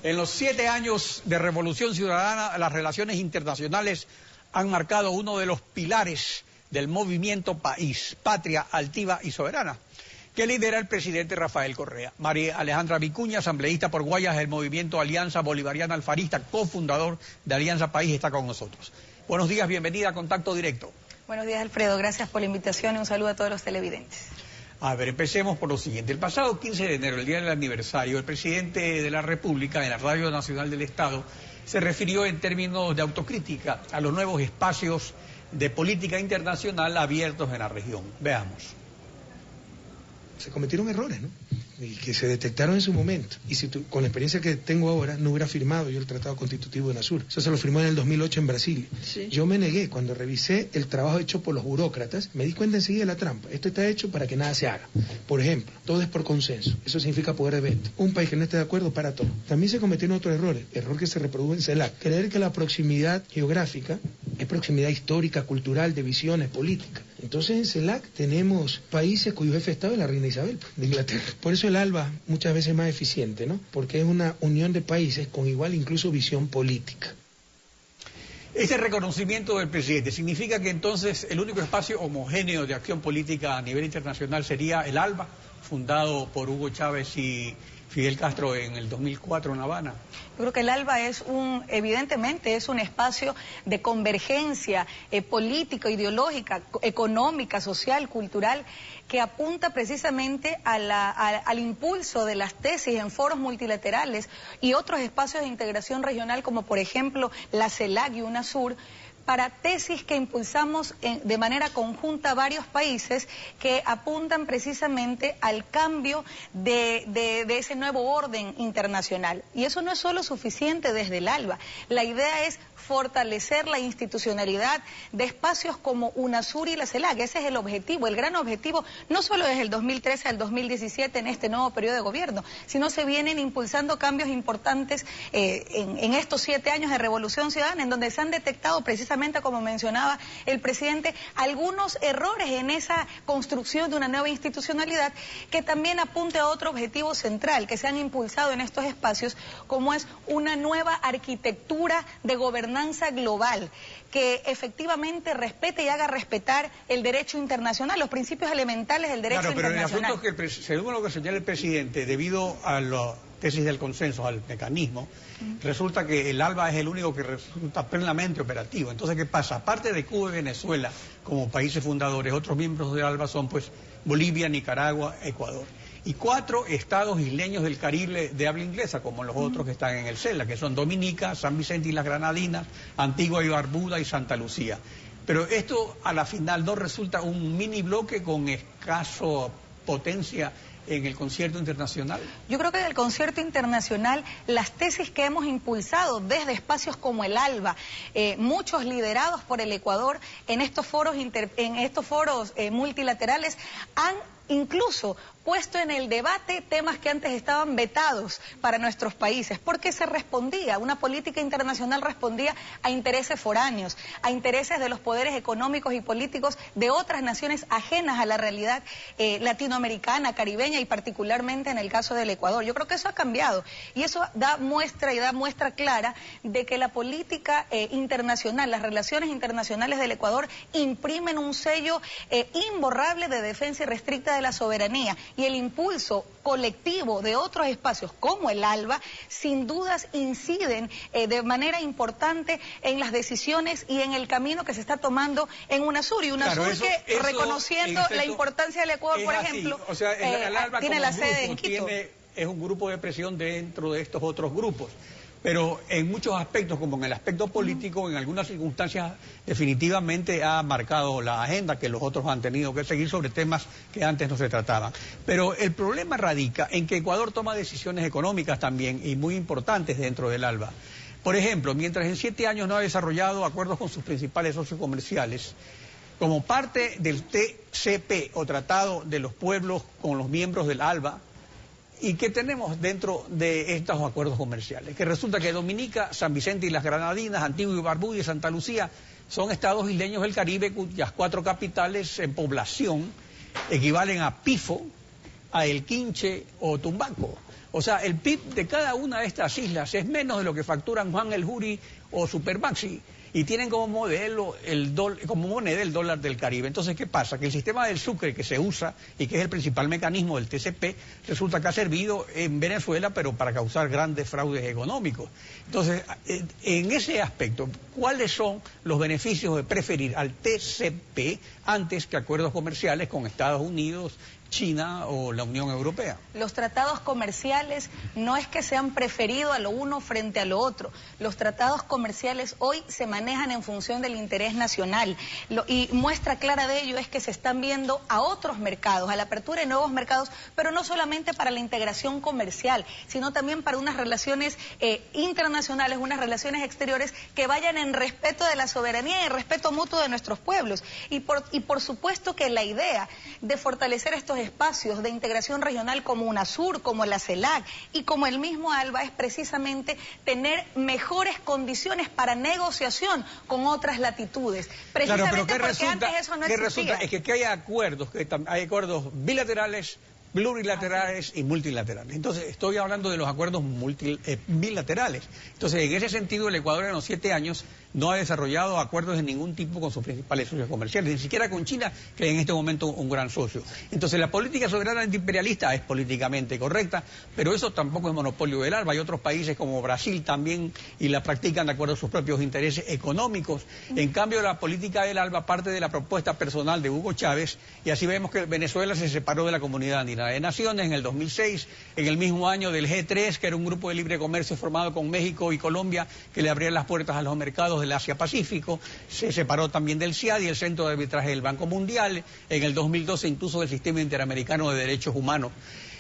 En los 7 años de Revolución Ciudadana, las relaciones internacionales han marcado uno de los pilares del movimiento País, Patria Altiva y Soberana, que lidera el presidente Rafael Correa. María Alejandra Vicuña, asambleísta por Guayas del movimiento Alianza Bolivariana Alfarista, cofundador de Alianza País, está con nosotros. Buenos días, bienvenida a Contacto Directo. Buenos días, Alfredo, gracias por la invitación y un saludo a todos los televidentes. A ver, empecemos por lo siguiente. El pasado 15 de enero, el día del aniversario, el presidente de la República, en la Radio Nacional del Estado, se refirió en términos de autocrítica a los nuevos espacios de política internacional abiertos en la región. Veamos. Se cometieron errores, ¿no? Y que se detectaron en su momento. Y si con la experiencia que tengo ahora, no hubiera firmado yo el Tratado Constitutivo de UNASUR. Eso se lo firmó en el 2008 en Brasil. Sí. Yo me negué. Cuando revisé el trabajo hecho por los burócratas, me di cuenta enseguida de la trampa. Esto está hecho para que nada se haga. Por ejemplo, todo es por consenso. Eso significa poder de veto. Un país que no esté de acuerdo para todo. También se cometieron otros errores. Error que se reprodujo en CELAC. Creer que la proximidad geográfica es proximidad histórica, cultural, de visiones, políticas. Entonces en CELAC tenemos países cuyo jefe de Estado es la reina Isabel de Inglaterra. Por eso el ALBA muchas veces es más eficiente, ¿no? Porque es una unión de países con igual incluso visión política. Ese reconocimiento del presidente significa que entonces el único espacio homogéneo de acción política a nivel internacional sería el ALBA, fundado por Hugo Chávez y Fidel Castro en el 2004 en La Habana. Yo creo que el ALBA evidentemente es un espacio de convergencia política, ideológica, económica, social, cultural, que apunta precisamente al impulso de las tesis en foros multilaterales y otros espacios de integración regional, como por ejemplo la CELAC y UNASUR, para tesis que impulsamos de manera conjunta varios países que apuntan precisamente al cambio de ese nuevo orden internacional. Y eso no es solo suficiente desde el ALBA. La idea es fortalecer la institucionalidad de espacios como UNASUR y la CELAC. Ese es el objetivo, el gran objetivo, no solo desde el 2013 al 2017 en este nuevo periodo de gobierno, sino se vienen impulsando cambios importantes en estos 7 años de Revolución Ciudadana, en donde se han detectado precisamente, como mencionaba el presidente, algunos errores en esa construcción de una nueva institucionalidad que también apunte a otro objetivo central que se han impulsado en estos espacios, como es una nueva arquitectura de gobernanza global que efectivamente respete y haga respetar el derecho internacional, los principios elementales del derecho internacional. Pero el asunto es que, según lo que señala el presidente, debido a la tesis del consenso, al mecanismo, resulta que el ALBA es el único que resulta plenamente operativo. Entonces, ¿qué pasa? Aparte de Cuba y Venezuela como países fundadores, otros miembros del ALBA son pues Bolivia, Nicaragua, Ecuador. Y 4 estados isleños del Caribe de habla inglesa, como los otros que están en el CELAC, que son Dominica, San Vicente y las Granadinas, Antigua y Barbuda y Santa Lucía. Pero esto a la final no resulta un mini bloque con escaso potencia en el concierto internacional. Yo creo que en el concierto internacional las tesis que hemos impulsado desde espacios como el ALBA, muchos liderados por el Ecuador en estos foros multilaterales, han incluso puesto en el debate temas que antes estaban vetados para nuestros países, porque se respondía, una política internacional respondía a intereses foráneos, a intereses de los poderes económicos y políticos de otras naciones ajenas a la realidad latinoamericana, caribeña y particularmente en el caso del Ecuador. Yo creo que eso ha cambiado y eso da muestra clara de que la política internacional, las relaciones internacionales del Ecuador imprimen un sello imborrable de defensa irrestricta de la soberanía. Y el impulso colectivo de otros espacios como el ALBA, sin dudas inciden de manera importante en las decisiones y en el camino que se está tomando en UNASUR. Y UNASUR que, reconociendo la importancia del Ecuador, por ejemplo, o sea, el ALBA tiene la sede en Quito. Es un grupo de presión dentro de estos otros grupos. Pero en muchos aspectos, como en el aspecto político, en algunas circunstancias definitivamente ha marcado la agenda que los otros han tenido que seguir sobre temas que antes no se trataban. Pero el problema radica en que Ecuador toma decisiones económicas también y muy importantes dentro del ALBA. Por ejemplo, mientras en 7 años no ha desarrollado acuerdos con sus principales socios comerciales, como parte del TCP o Tratado de los Pueblos con los miembros del ALBA, ¿y qué tenemos dentro de estos acuerdos comerciales? Que resulta que Dominica, San Vicente y las Granadinas, Antigua y Barbuda y Santa Lucía son estados isleños del Caribe cuyas 4 capitales en población equivalen a Pifo, a El Quinche o Tumbaco. O sea, el PIB de cada una de estas islas es menos de lo que facturan Juan el Juri o Supermaxi. Y tienen como modelo como moneda el dólar del Caribe. Entonces, ¿qué pasa? Que el sistema del Sucre que se usa y que es el principal mecanismo del TCP, resulta que ha servido en Venezuela, pero para causar grandes fraudes económicos. Entonces, en ese aspecto, ¿cuáles son los beneficios de preferir al TCP antes que acuerdos comerciales con Estados Unidos, China o la Unión Europea? Los tratados comerciales no es que se han preferido a lo uno frente a lo otro. Los tratados comerciales hoy se manejan en función del interés nacional. Y muestra clara de ello es que se están viendo a otros mercados, a la apertura de nuevos mercados, pero no solamente para la integración comercial, sino también para unas relaciones internacionales, unas relaciones exteriores que vayan en respeto de la soberanía y en respeto mutuo de nuestros pueblos. Y por supuesto que la idea de fortalecer estos espacios de integración regional como UNASUR, como la CELAC y como el mismo ALBA es precisamente tener mejores condiciones para negociación con otras latitudes. Precisamente claro, pero porque antes eso no existía. Resulta es que hay acuerdos bilaterales, plurilaterales y multilaterales. Entonces, estoy hablando de los acuerdos bilaterales. Entonces, en ese sentido, el Ecuador en los 7 años no ha desarrollado acuerdos de ningún tipo con sus principales socios comerciales, ni siquiera con China, que es en este momento un gran socio. Entonces, la política soberana antiimperialista es políticamente correcta, pero eso tampoco es monopolio del ALBA. Hay otros países como Brasil también y la practican de acuerdo a sus propios intereses económicos. En cambio, la política del ALBA parte de la propuesta personal de Hugo Chávez, y así vemos que Venezuela se separó de la Comunidad Andina de Naciones en el 2006, en el mismo año del G3, que era un grupo de libre comercio formado con México y Colombia, que le abría las puertas a los mercados del Asia-Pacífico. Se separó también del CIAD y el Centro de Arbitraje del Banco Mundial, en el 2012 incluso del Sistema Interamericano de Derechos Humanos,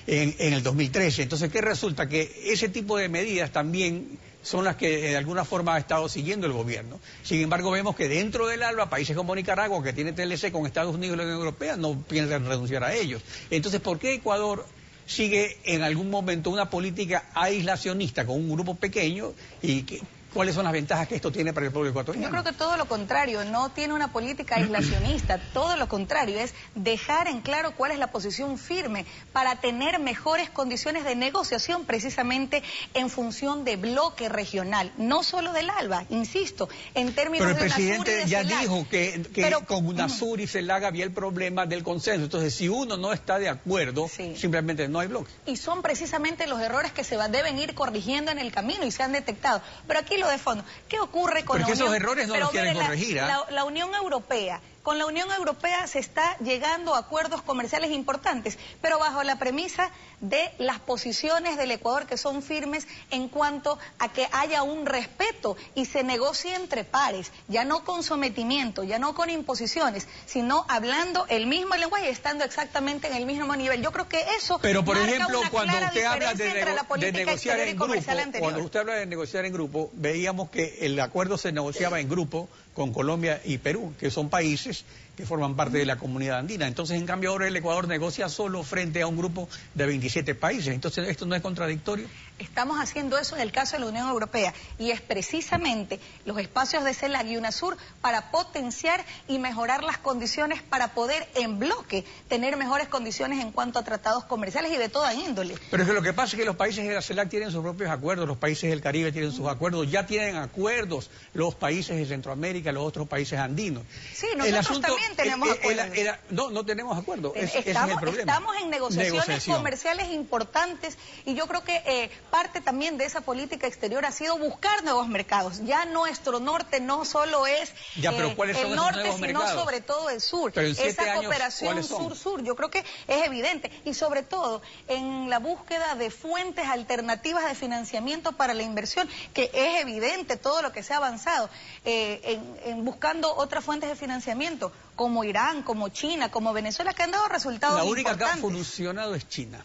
en el 2013. Entonces, ¿qué resulta? Que ese tipo de medidas también son las que de alguna forma ha estado siguiendo el gobierno. Sin embargo, vemos que dentro del ALBA, países como Nicaragua, que tiene TLC con Estados Unidos y la Unión Europea, no piensan renunciar a ellos. Entonces, ¿por qué Ecuador sigue en algún momento una política aislacionista con un grupo pequeño y cuáles son las ventajas que esto tiene para el pueblo ecuatoriano? Yo creo que todo lo contrario, no tiene una política aislacionista, todo lo contrario, es dejar en claro cuál es la posición firme para tener mejores condiciones de negociación precisamente en función de bloque regional, no solo del ALBA, insisto, en términos de UNASUR. Pero el presidente ya dijo que pero con UNASUR y CELAC había el problema del consenso. Entonces, si uno no está de acuerdo, simplemente no hay bloque. Y son precisamente los errores que se deben ir corrigiendo en el camino y se han detectado. Pero aquí de fondo, ¿qué ocurre con la Unión? Porque esos errores no los quieren corregir. La Unión Europea. Con la Unión Europea se está llegando a acuerdos comerciales importantes, pero bajo la premisa de las posiciones del Ecuador que son firmes en cuanto a que haya un respeto y se negocie entre pares, ya no con sometimiento, ya no con imposiciones, sino hablando el mismo lenguaje y estando exactamente en el mismo nivel. Yo creo que eso pero por marca ejemplo, una cuando clara usted habla de negociar en grupo, anterior. cuando usted habla de negociar en grupo, veíamos que el acuerdo se negociaba en grupo con Colombia y Perú, que son países que forman parte de la comunidad andina. Entonces, en cambio, ahora el Ecuador negocia solo frente a un grupo de 27 países. Entonces, ¿esto no es contradictorio? Estamos haciendo eso en el caso de la Unión Europea y es precisamente los espacios de CELAC y UNASUR para potenciar y mejorar las condiciones para poder en bloque tener mejores condiciones en cuanto a tratados comerciales y de toda índole. Pero es que lo que pasa es que los países de la CELAC tienen sus propios acuerdos, los países del Caribe tienen sus acuerdos, ya tienen acuerdos los países de Centroamérica, los otros países andinos. Sí, nosotros también tenemos acuerdos. No tenemos acuerdos, ese es el problema. Estamos en negociaciones comerciales importantes y yo creo que parte también de esa política exterior ha sido buscar nuevos mercados. Ya nuestro norte no solo es el norte, sino sobre todo el sur. Esa cooperación sur-sur, yo creo que es evidente. Y sobre todo en la búsqueda de fuentes alternativas de financiamiento para la inversión, que es evidente todo lo que se ha avanzado en buscando otras fuentes de financiamiento, como Irán, como China, como Venezuela, que han dado resultados importantes. La única que ha funcionado es China.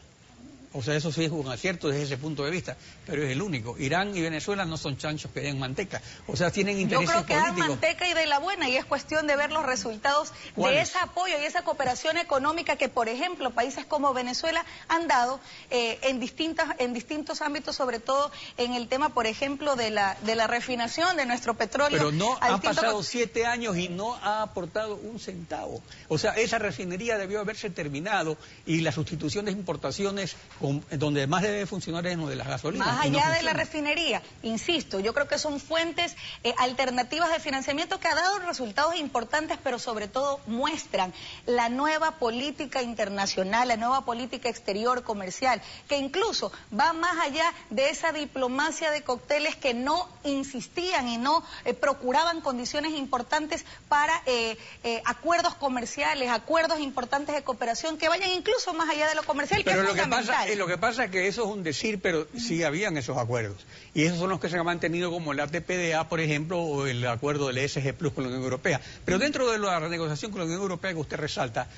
O sea, eso sí es un acierto desde ese punto de vista, pero es el único. Irán y Venezuela no son chanchos que den manteca, o sea, tienen intereses políticos. Yo creo que dan manteca y de la buena, y es cuestión de ver los resultados de ese apoyo y esa cooperación económica que, por ejemplo, países como Venezuela han dado en distintos ámbitos, sobre todo en el tema, por ejemplo, de la refinación de nuestro petróleo. Pero no han pasado 7 años y no ha aportado un centavo. O sea, esa refinería debió haberse terminado y la sustitución de importaciones donde más debe funcionar es lo de las gasolinas. Más allá de la refinería, insisto, yo creo que son fuentes alternativas de financiamiento que ha dado resultados importantes, pero sobre todo muestran la nueva política internacional, la nueva política exterior comercial, que incluso va más allá de esa diplomacia de cócteles que no insistían y no procuraban condiciones importantes para acuerdos comerciales, acuerdos importantes de cooperación que vayan incluso más allá de lo comercial, pero que es fundamental. Lo que pasa es que eso es un decir, pero sí habían esos acuerdos. Y esos son los que se han mantenido, como el ATPDA, por ejemplo, o el acuerdo del ESG Plus con la Unión Europea. Pero dentro de la renegociación con la Unión Europea que usted resalta,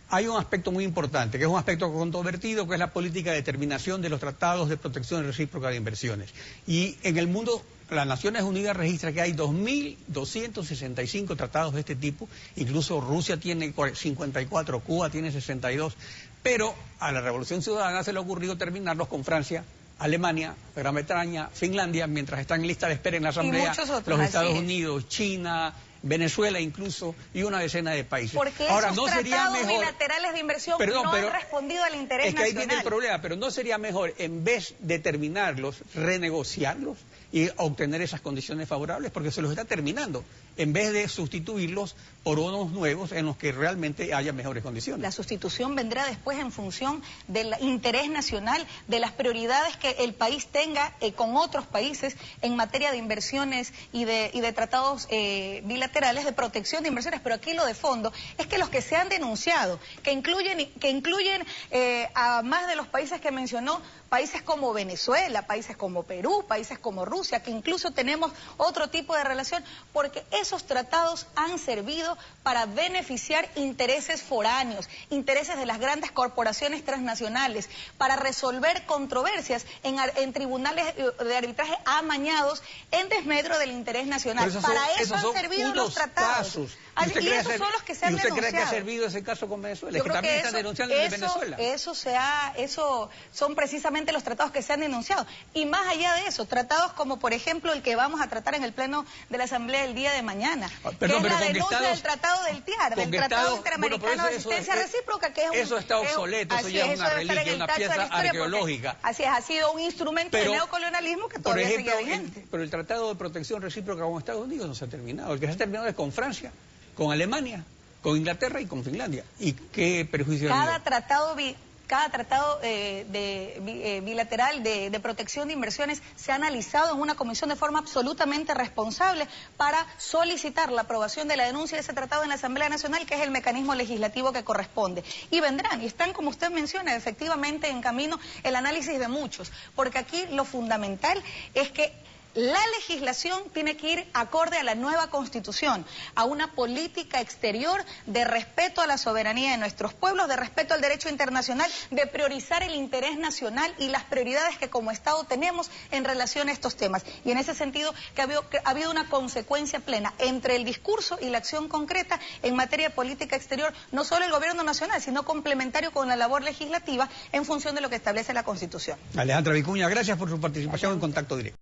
hay un aspecto muy importante, que es un aspecto controvertido, que es la política de determinación de los tratados de protección recíproca de inversiones. Y en el mundo, las Naciones Unidas registra que hay 2.265 tratados de este tipo, incluso Rusia tiene 54, Cuba tiene 62, pero a la Revolución Ciudadana se le ha ocurrido terminarlos con Francia, Alemania, Gran Bretaña, Finlandia, mientras están en lista de espera en la Asamblea, los Estados Unidos, China, Venezuela incluso, y una decena de países. Porque ahora, esos tratados bilaterales de inversión no han respondido al interés nacional. Es que ahí viene el problema, pero ¿no sería mejor, en vez de terminarlos, renegociarlos y obtener esas condiciones favorables? Porque se los está terminando, en vez de sustituirlos por unos nuevos en los que realmente haya mejores condiciones. La sustitución vendrá después en función del interés nacional, de las prioridades que el país tenga con otros países en materia de inversiones y de tratados bilaterales de protección de inversiones. Pero aquí lo de fondo es que los que se han denunciado, que incluyen a más de los países que mencionó, países como Venezuela, países como Perú, países como Rusia, que incluso tenemos otro tipo de relación, porque esos tratados han servido para beneficiar intereses foráneos, intereses de las grandes corporaciones transnacionales, para resolver controversias en tribunales de arbitraje amañados en desmedro del interés nacional. Para eso han servido los tratados. Y esos son los que se han denunciado. ¿Y usted cree que ha servido ese caso con Venezuela? Es que también están denunciando de Venezuela. Eso son precisamente los tratados que se han denunciado. Y más allá de eso, tratados como por ejemplo el que vamos a tratar en el Pleno de la Asamblea el día de mañana, que es la denuncia del Tratado del TIAR, del Tratado Interamericano de Asistencia Recíproca, que es eso está obsoleto, eso ya es una reliquia, una pieza arqueológica. Así es, ha sido un instrumento de neocolonialismo que todavía sigue vigente. Pero el Tratado de Protección Recíproca con Estados Unidos no se ha terminado. El que se ha terminado es con Francia, con Alemania, con Inglaterra y con Finlandia. ¿Y qué perjuicio? Cada tratado bilateral de protección de inversiones se ha analizado en una comisión de forma absolutamente responsable para solicitar la aprobación de la denuncia de ese tratado en la Asamblea Nacional, que es el mecanismo legislativo que corresponde. Y vendrán, y están, como usted menciona, efectivamente en camino el análisis de muchos, porque aquí lo fundamental es que la legislación tiene que ir acorde a la nueva Constitución, a una política exterior de respeto a la soberanía de nuestros pueblos, de respeto al derecho internacional, de priorizar el interés nacional y las prioridades que como Estado tenemos en relación a estos temas. Y en ese sentido que ha habido una consecuencia plena entre el discurso y la acción concreta en materia de política exterior, no solo el gobierno nacional, sino complementario con la labor legislativa en función de lo que establece la Constitución. Alejandra Vicuña, gracias por su participación en Contacto Directo.